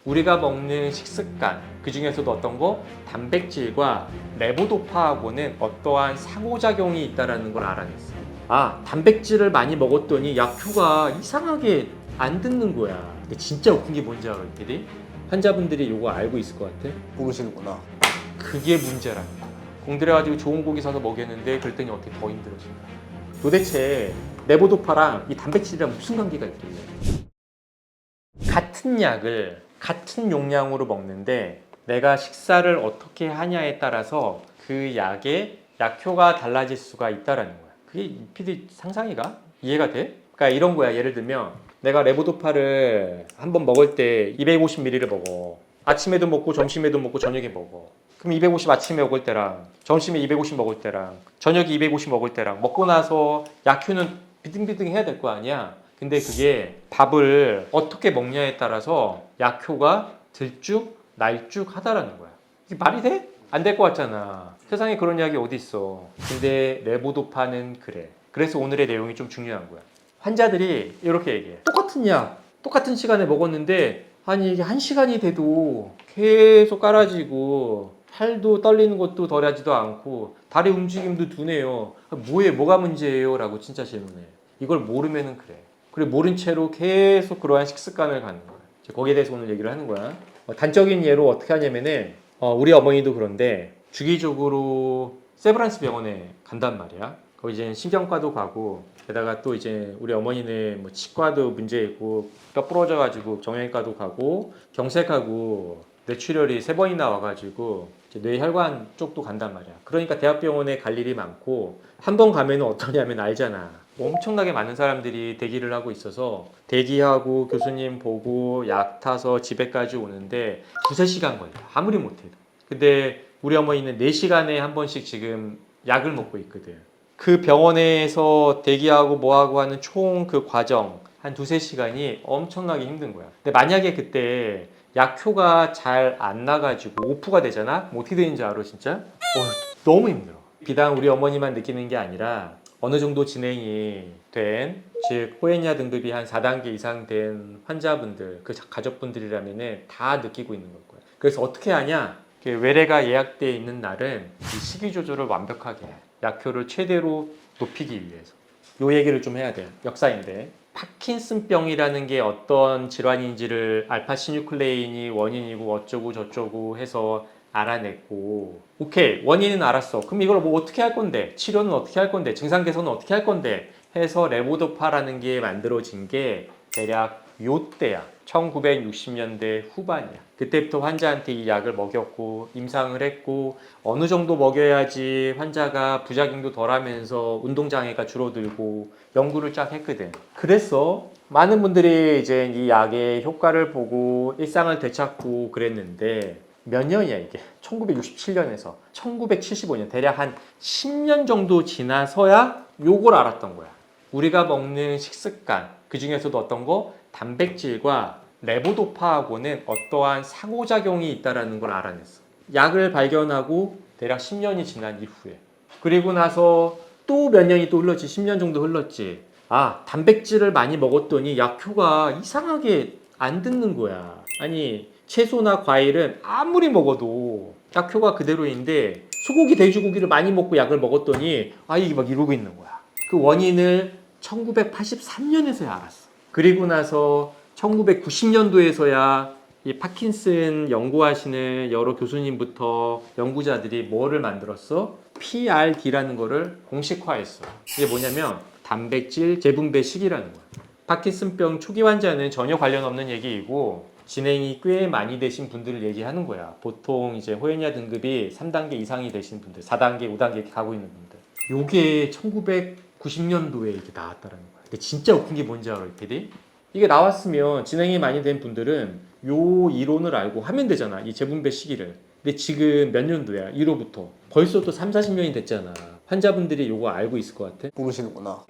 우리가 먹는 식습관, 그 중에서도 어떤 거? 단백질과 레보도파하고는 어떠한 상호작용이 있다는 걸 알아냈어. 아, 단백질을 많이 먹었더니 약효가 이상하게 안 듣는 거야. 근데 진짜 웃긴 게 뭔지 알아, 이들이? 환자분들이 이거 알고 있을 것 같아? 모르시는구나. 그게 문제라는 거야. 공들여가지고 좋은 고기 사서 먹였는데 그랬더니 어떻게 더 힘들어진 거야. 도대체 레보도파랑 이 단백질이랑 무슨 관계가 있길래? 같은 약을 같은 용량으로 먹는데 내가 식사를 어떻게 하냐에 따라서 그 약의 약효가 달라질 수가 있다라는 거야. 그게 PD 상상이가? 이해가 돼? 그러니까 이런 거야. 예를 들면 내가 레보도파를 한번 먹을 때 250ml를 먹어. 아침에도 먹고 점심에도 먹고 저녁에 먹어. 그럼 250 아침에 먹을 때랑 점심에 250 먹을 때랑 저녁에 250 먹을 때랑 먹고 나서 약효는 비등비등해야 될 거 아니야. 근데 그게 밥을 어떻게 먹냐에 따라서 약효가 들쭉 날쭉 하다라는 거야. 이게 말이 돼? 안 될 것 같잖아. 세상에 그런 약이 어디 있어. 근데 레보도파는 그래. 그래서 오늘의 내용이 좀 중요한 거야. 환자들이 이렇게 얘기해. 똑같은 약, 똑같은 시간에 먹었는데 아니 이게 1시간이 돼도 계속 깔아지고 팔도 떨리는 것도 덜하지도 않고 다리 움직임도 둔해요. 뭐가 문제예요? 라고 진짜 질문해. 이걸 모르면은 그래. 그리고 모른 채로 계속 그러한 식습관을 갖는 거야. 거기에 대해서 오늘 얘기를 하는 거야. 단적인 예로 어떻게 하냐면은 우리 어머니도 그런데 주기적으로 세브란스 병원에 간단 말이야. 거기 이제 신경과도 가고 게다가 또 이제 우리 어머니는 뭐 치과도 문제 있고 뼈 부러져가지고 정형외과도 가고 경색하고 뇌출혈이 3번이나 와가지고 이제 뇌혈관 쪽도 간단 말이야. 그러니까 대학병원에 갈 일이 많고 한 번 가면 어떠냐면 알잖아. 엄청나게 많은 사람들이 대기를 하고 있어서 대기하고 교수님 보고 약 타서 집에까지 오는데 2~3시간 걸려. 아무리 못해도. 근데 우리 어머니는 4시간에 한 번씩 지금 약을 먹고 있거든. 그 병원에서 대기하고 뭐하고 하는 총 그 과정 한 2~3시간이 엄청나게 힘든 거야. 근데 만약에 그때 약효가 잘 안 나가지고 오프가 되잖아? 뭐 어떻게 되는지 알아 진짜? 너무 힘들어. 비단 우리 어머니만 느끼는 게 아니라 어느 정도 진행이 된, 즉 호행야 등급이 한 4단계 이상 된 환자분들, 그 가족분들이라면 다 느끼고 있는 걸 거야. 그래서 어떻게 하냐? 외래가 예약되어 있는 날은 이 식이 조절을 완벽하게 해. 약효를 최대로 높이기 위해서. 요 얘기를 좀 해야 돼. 역사인데. 파킨슨병이라는 게 어떤 질환인지를 알파시뉴클레인이 원인이고 어쩌고 저쩌고 해서 알아냈고, 오케이, 원인은 알았어. 그럼 이걸 뭐 어떻게 할 건데? 치료는 어떻게 할 건데? 증상 개선은 어떻게 할 건데? 해서 레보도파라는 게 만들어진 게 대략 요때야. 1960년대 후반이야. 그때부터 환자한테 이 약을 먹였고 임상을 했고 어느 정도 먹여야지 환자가 부작용도 덜하면서 운동장애가 줄어들고 연구를 쫙 했거든. 그래서 많은 분들이 이제 이 약의 효과를 보고 일상을 되찾고 그랬는데 몇 년이야 이게? 1967년에서 1975년 대략 한 10년 정도 지나서야 요걸 알았던 거야. 우리가 먹는 식습관, 그 중에서도 어떤 거? 단백질과 레보도파하고는 어떠한 상호작용이 있다는 걸 알아냈어. 약을 발견하고 대략 10년이 지난 이후에. 그리고 나서 또 몇 년이 또 흘렀지. 10년 정도 흘렀지. 아, 단백질을 많이 먹었더니 약효가 이상하게 안 듣는 거야. 아니, 채소나 과일은 아무리 먹어도 약효가 그대로인데 소고기, 돼지고기를 많이 먹고 약을 먹었더니 이게 막 이러고 있는 거야. 그 원인을 1983년에서야 알았어. 그리고 나서 1990년도에서야 이 파킨슨 연구하시는 여러 교수님부터 연구자들이 뭐를 만들었어? PRD라는 거를 공식화했어. 이게 뭐냐면 단백질 재분배 시기라는 거야. 파킨슨병 초기 환자는 전혀 관련 없는 얘기이고 진행이 꽤 많이 되신 분들을 얘기하는 거야. 보통 이제 호행야 등급이 3단계 이상이 되신 분들, 4단계, 5단계 이렇게 가고 있는 분들. 요게 1990년도에 이렇게 나왔다는 거야. 근데 진짜 웃긴 게 뭔지 알아, PD? 이게 나왔으면 진행이 많이 된 분들은 요 이론을 알고 하면 되잖아. 이 재분배 시기를. 근데 지금 몇 년도야? 1호부터. 벌써 또 30~40년이 됐잖아. 환자분들이 요거 알고 있을 것 같아? 모르시는구나.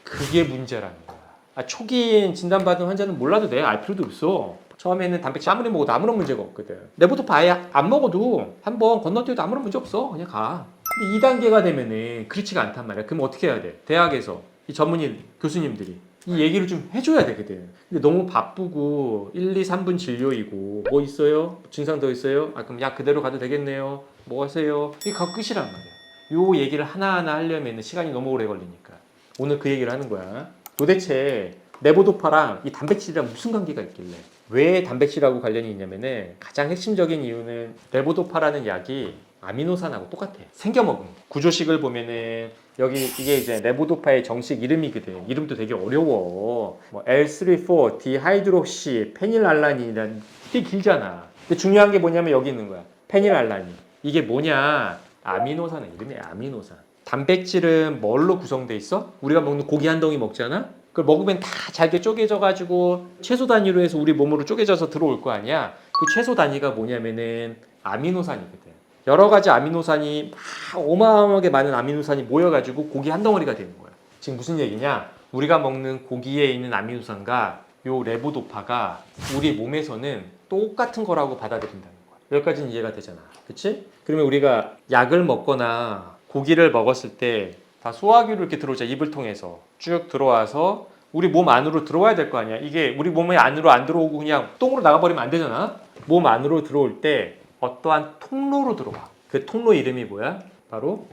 그게 문제라는 거야. 초기엔 진단받은 환자는 몰라도 돼. 알 필요도 없어. 처음에는 단백질 아무리 먹어도 아무런 문제가 없거든. 내부도파 아예 안 먹어도 한번 건너뛰어도 아무런 문제 없어. 그냥 가. 근데 2단계가 되면은 그렇지가 않단 말이야. 그럼 어떻게 해야 돼? 대학에서 이 전문의 교수님들이 이 얘기를 좀 해줘야 되거든. 근데 너무 바쁘고 1, 2, 3분 진료이고 뭐 있어요? 증상 더 있어요? 아 그럼 약 그대로 가도 되겠네요. 뭐 하세요? 이게 가 끝이란 말이야. 요 얘기를 하나하나 하려면 시간이 너무 오래 걸리니까 오늘 그 얘기를 하는 거야. 도대체 레보도파랑 이 단백질이랑 무슨 관계가 있길래? 왜 단백질하고 관련이 있냐면은 가장 핵심적인 이유는 레보도파라는 약이 아미노산하고 똑같아. 생겨 먹은 거. 구조식을 보면은 여기 이게 이제 레보도파의 정식 이름이거든. 이름도 되게 어려워. 뭐 L3,4 디하이드록시 페닐알라닌이란 되게 길잖아. 근데 중요한 게 뭐냐면 여기 있는 거야. 페닐알라닌. 이게 뭐냐? 아미노산의 이름이야. 아미노산. 단백질은 뭘로 구성돼 있어? 우리가 먹는 고기 한 덩이 먹잖아. 그걸 먹으면 다 잘게 쪼개져 가지고 최소 단위로 해서 우리 몸으로 쪼개져서 들어올 거 아니야. 그 최소 단위가 뭐냐면은 아미노산이거든. 여러 가지 아미노산이 막 어마어마하게 많은 아미노산이 모여가지고 고기 한 덩어리가 되는 거야. 지금 무슨 얘기냐? 우리가 먹는 고기에 있는 아미노산과 요 레보도파가 우리 몸에서는 똑같은 거라고 받아들인다는 거야. 여기까지는 이해가 되잖아. 그치? 그러면 우리가 약을 먹거나 고기를 먹었을 때 다 소화기로 이렇게 들어오자. 입을 통해서 쭉 들어와서 우리 몸 안으로 들어와야 될 거 아니야. 이게 우리 몸의 안으로 안 들어오고 그냥 똥으로 나가버리면 안 되잖아. 몸 안으로 들어올 때 어떠한 통로로 들어와. 그 통로 이름이 뭐야? 바로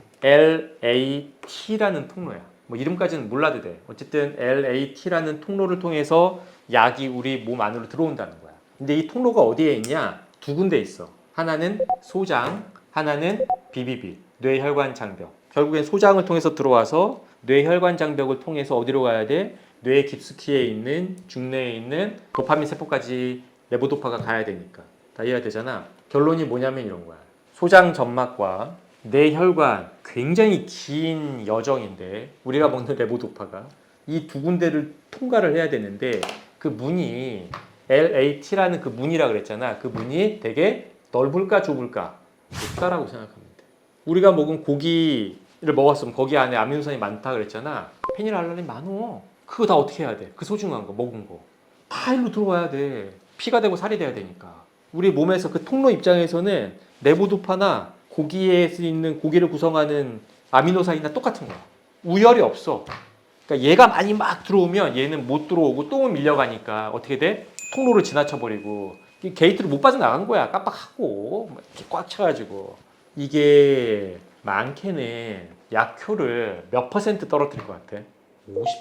LAT라는 통로야. 뭐 이름까지는 몰라도 돼. 어쨌든 LAT라는 통로를 통해서 약이 우리 몸 안으로 들어온다는 거야. 근데 이 통로가 어디에 있냐? 두 군데 있어. 하나는 소장, 하나는 BBB, 뇌혈관 장벽. 결국엔 소장을 통해서 들어와서 뇌혈관 장벽을 통해서 어디로 가야 돼? 뇌 깊숙이에 있는 중뇌에 있는 도파민 세포까지 레보도파가 가야 되니까. 다 이해가 되잖아. 결론이 뭐냐면 이런 거야. 소장 점막과 뇌혈관 굉장히 긴 여정인데 우리가 먹는 레보도파가 이 두 군데를 통과를 해야 되는데 그 문이 LAT라는 그 문이라 그랬잖아. 그 문이 되게 넓을까 좁을까? 좁다라고 생각하면 돼. 우리가 먹은 고기를 먹었으면 거기 안에 아미노산이 많다 그랬잖아. 페닐알라닌 많어. 그거 다 어떻게 해야 돼? 그 소중한 거 먹은 거. 다 일로 들어와야 돼. 피가 되고 살이 돼야 되니까. 우리 몸에서 그 통로 입장에서는 레보도파나 고기에 있는 고기를 구성하는 아미노산이나 똑같은 거야. 우열이 없어. 그러니까 얘가 많이 막 들어오면 얘는 못 들어오고 똥은 밀려가니까 어떻게 돼? 통로를 지나쳐버리고 게이트를 못 빠져나간 거야. 깜빡하고 이렇게 꽉 차가지고. 이게 많게는 약효를 몇 퍼센트 떨어뜨릴 것 같아?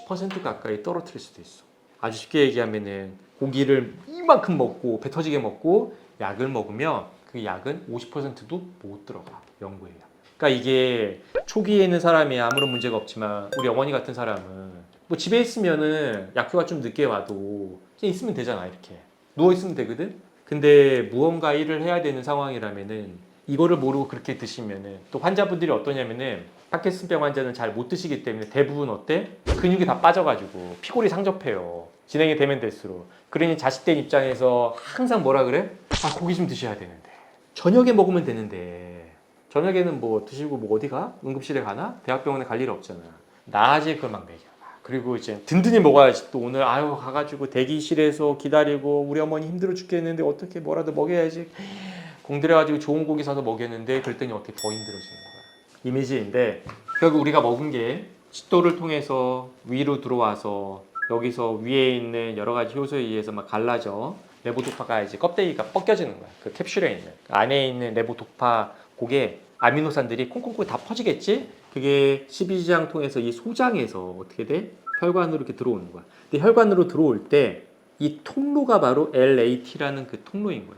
50% 가까이 떨어뜨릴 수도 있어. 아주 쉽게 얘기하면은 고기를 이만큼 먹고 배 터지게 먹고 약을 먹으면 그 약은 50%도 못 들어가. 연구에 의하면. 그러니까 이게 초기에 있는 사람이 아무런 문제가 없지만 우리 어머니 같은 사람은 뭐 집에 있으면은 약효가 좀 늦게 와도 그냥 있으면 되잖아. 이렇게 누워 있으면 되거든. 근데 무언가 일을 해야 되는 상황이라면은 이거를 모르고 그렇게 드시면은 또 환자분들이 어떠냐면은 파킨슨병 환자는 잘 못 드시기 때문에 대부분 어때? 근육이 다 빠져가지고 피골이 상접해요. 진행이 되면 될수록. 그러니 자식된 입장에서 항상 뭐라 그래? 아 고기 좀 드셔야 되는데 저녁에 먹으면 되는데 저녁에는 뭐 드시고 뭐 어디 가? 응급실에 가나? 대학병원에 갈 일 없잖아. 낮에 그걸 막 먹여. 그리고 이제 든든히 먹어야지. 또 오늘 아유 가가지고 대기실에서 기다리고 우리 어머니 힘들어 죽겠는데 어떻게 뭐라도 먹여야지. 공들여가지고 좋은 고기 사서 먹였는데 그랬더니 어떻게 더 힘들어지는 거야. 이미지인데 결국 우리가 먹은 게 식도를 통해서 위로 들어와서 여기서 위에 있는 여러 가지 효소에 의해서 막 갈라져 레보도파가 이제 껍데기가 벗겨지는 거야. 그 캡슐에 있는 안에 있는 레보도파 곡에 아미노산들이 콩콩콩 다 퍼지겠지? 그게 십이지장 통해서 이 소장에서 어떻게 돼? 혈관으로 이렇게 들어오는 거야. 근데 혈관으로 들어올 때 이 통로가 바로 LAT라는 그 통로인 거야.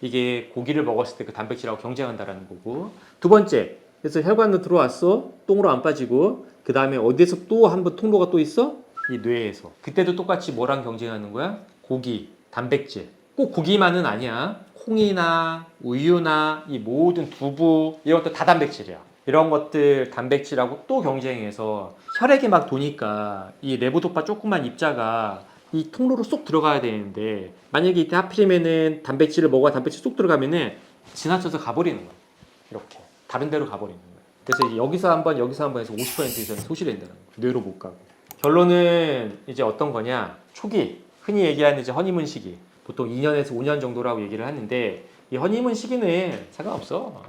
이게 고기를 먹었을 때 그 단백질하고 경쟁한다라는 거고. 두 번째, 그래서 혈관으로 들어왔어. 똥으로 안 빠지고. 그 다음에 어디에서 또 한 번 통로가 또 있어? 이 뇌에서. 그때도 똑같이 뭐랑 경쟁하는 거야? 고기, 단백질. 꼭 고기만은 아니야. 콩이나 우유나 이 모든 두부 이런 것도 다 단백질이야. 이런 것들 단백질하고 또 경쟁해서 혈액에 막 도니까 이 레보도파 조그만 입자가 이 통로로 쏙 들어가야 되는데 만약에 이때 하필이면은 단백질을 먹어야 단백질 쏙 들어가면은 지나쳐서 가버리는 거야. 이렇게 다른 데로 가버리는 거야. 그래서 여기서 한번 해서 50% 이상이 소실된다는 거야. 뇌로 못 가고. 결론은 이제 어떤 거냐? 초기 흔히 얘기하는 이제 허니문 시기 보통 2년에서 5년 정도라고 얘기를 하는데 이 허니문 시기는 상관없어.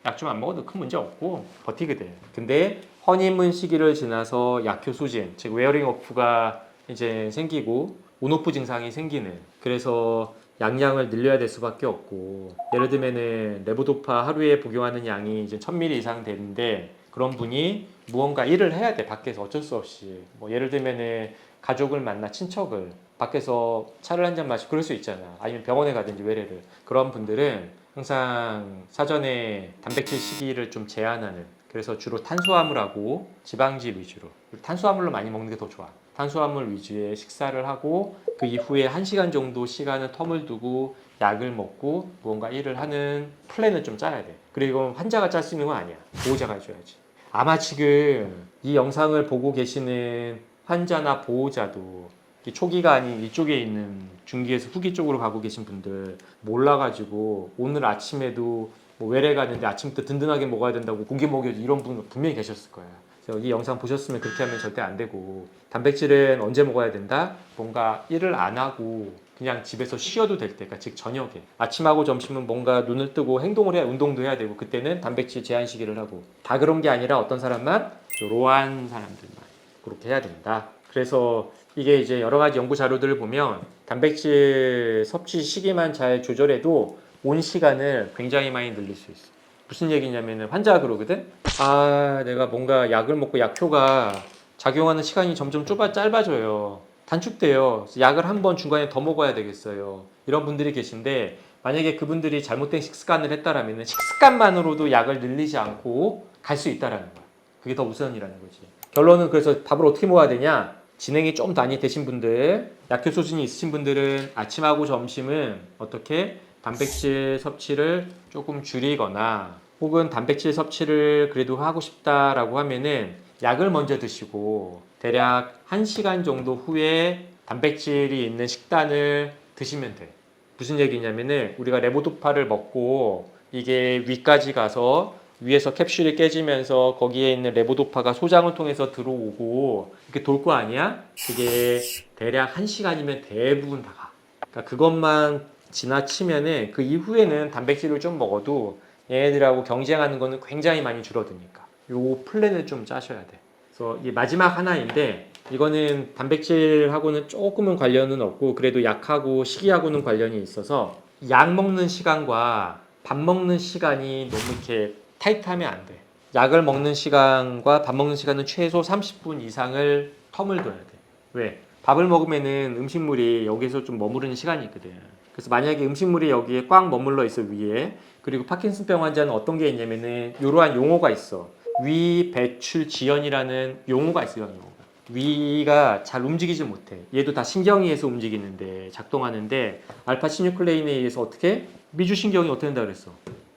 약 좀 안 먹어도 큰 문제 없고 버티게 돼. 근데 허니문 시기를 지나서 약효 소진 즉 웨어링 오프가 이제 생기고 온오프 증상이 생기는, 그래서 양량을 늘려야 될 수밖에 없고, 예를 들면은 레보도파 하루에 복용하는 양이 이제 1000ml 이상 되는데 그런 분이 무언가 일을 해야 돼. 밖에서 어쩔 수 없이. 뭐 예를 들면은 가족을 만나, 친척을 밖에서 차를 한 잔 마시고 그럴 수 있잖아. 아니면 병원에 가든지 외래를. 그런 분들은 항상 사전에 단백질 시기를 좀 제한하는, 그래서 주로 탄수화물하고 지방질 위주로, 탄수화물로 많이 먹는 게 더 좋아. 탄수화물 위주의 식사를 하고 그 이후에 1시간 정도 시간을 텀을 두고 약을 먹고 무언가 일을 하는 플랜을 좀 짜야 돼. 그리고 환자가 짤 수 있는 건 아니야. 보호자가 해줘야지. 아마 지금 이 영상을 보고 계시는 환자나 보호자도 초기가 아닌 이쪽에 있는 중기에서 후기 쪽으로 가고 계신 분들 몰라가지고 오늘 아침에도 뭐 외래 가는데 아침부터 든든하게 먹어야 된다고 고기 먹여야지 이런 분 분명히 계셨을 거야. 그래서 이 영상 보셨으면 그렇게 하면 절대 안 되고, 단백질은 언제 먹어야 된다? 뭔가 일을 안 하고 그냥 집에서 쉬어도 될 때, 그러니까 즉 저녁에 아침하고 점심은 뭔가 눈을 뜨고 행동을 해야, 운동도 해야 되고, 그때는 단백질 제한 시기를 하고, 다 그런 게 아니라 어떤 사람만, 이러한 사람들만 그렇게 해야 된다. 그래서 이게 이제 여러 가지 연구 자료들을 보면 단백질 섭취 시기만 잘 조절해도 온 시간을 굉장히 많이 늘릴 수 있어. 무슨 얘기냐면 환자가 그러거든. 아, 내가 뭔가 약을 먹고 약효가 작용하는 시간이 점점 짧아져요. 단축돼요. 그래서 약을 한 번 중간에 더 먹어야 되겠어요. 이런 분들이 계신데, 만약에 그분들이 잘못된 식습관을 했다라면 식습관만으로도 약을 늘리지 않고 갈 수 있다라는 거야. 그게 더 우선이라는 거지. 결론은 그래서 밥을 어떻게 먹어야 되냐? 진행이 좀 많이 되신 분들, 약효 소진이 있으신 분들은 아침하고 점심은 어떻게 단백질 섭취를 조금 줄이거나, 혹은 단백질 섭취를 그래도 하고 싶다라고 하면은 약을 먼저 드시고 대략 1시간 정도 후에 단백질이 있는 식단을 드시면 돼. 무슨 얘기냐면은 우리가 레보도파를 먹고 이게 위까지 가서 위에서 캡슐이 깨지면서 거기에 있는 레보도파가 소장을 통해서 들어오고 이렇게 돌 거 아니야? 그게 대략 1시간이면 대부분 다 가. 그러니까 그것만 지나치면은 그 이후에는 단백질을 좀 먹어도 얘네들하고 경쟁하는 거는 굉장히 많이 줄어드니까 요 플랜을 좀 짜셔야 돼. 그래서 이 마지막 하나인데, 이거는 단백질하고는 조금은 관련은 없고 그래도 약하고 식이하고는 관련이 있어서, 약 먹는 시간과 밥 먹는 시간이 너무 이렇게 타이트하면 안 돼. 약을 먹는 시간과 밥 먹는 시간은 최소 30분 이상을 텀을 둬야 돼. 왜? 밥을 먹으면은 음식물이 여기서 좀 머무르는 시간이 있거든. 그래서 만약에 음식물이 여기에 꽉 머물러 있어, 위에. 그리고 파킨슨병 환자는 어떤 게 있냐면은 이러한 용어가 있어. 위 배출 지연이라는 용어가 있어요. 용어가. 위가 잘 움직이지 못해. 얘도 다 신경에 의해서 움직이는데, 작동하는데, 알파 시뉴클레인에 의해서 어떻게? 미주신경이 어떻게 된다 그랬어?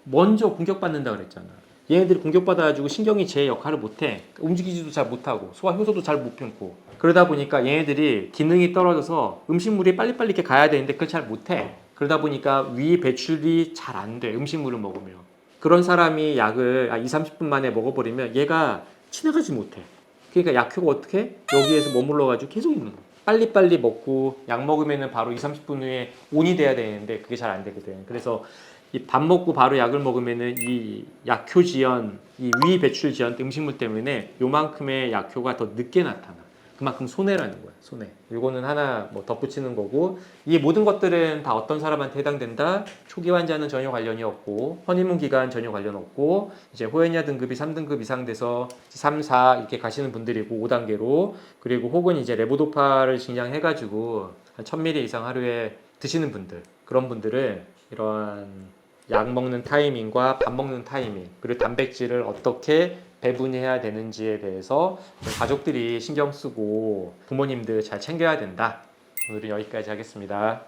먼저 공격받는다 그랬잖아. 얘네들이 공격받아가지고 신경이 제 역할을 못해. 움직이지도 잘 못하고 소화 효소도 잘 못 끊고, 그러다 보니까 얘네들이 기능이 떨어져서 음식물이 빨리빨리 이렇게 가야 되는데 그걸 잘 못해. 그러다 보니까 위 배출이 잘 안 돼, 음식물을 먹으면. 그런 사람이 약을 2, 30분 만에 먹어버리면 얘가 지나가지 못해. 그러니까 약효가 어떻게? 여기에서 머물러가지고 계속 있는 거야. 빨리빨리 먹고 약 먹으면 바로 2, 30분 후에 온이 돼야 되는데 그게 잘 안 되거든. 그래서 이 밥 먹고 바로 약을 먹으면은 이 약효 지연, 이 위 배출 지연 음식물 때문에 요만큼의 약효가 더 늦게 나타나. 그만큼 손해라는 거야, 손해. 이거는 하나 뭐 덧붙이는 거고, 이 모든 것들은 다 어떤 사람한테 해당된다? 초기 환자는 전혀 관련이 없고, 허니문 기간 전혀 관련 없고, 이제 호에니아 등급이 3등급 이상 돼서 3, 4 이렇게 가시는 분들이고, 5단계로. 그리고 혹은 이제 레보도파를 증량해가지고 한 1000ml 이상 하루에 드시는 분들, 그런 분들은 이러한 약 먹는 타이밍과 밥 먹는 타이밍, 그리고 단백질을 어떻게 배분해야 되는지에 대해서 가족들이 신경 쓰고 부모님들 잘 챙겨야 된다. 오늘은 여기까지 하겠습니다.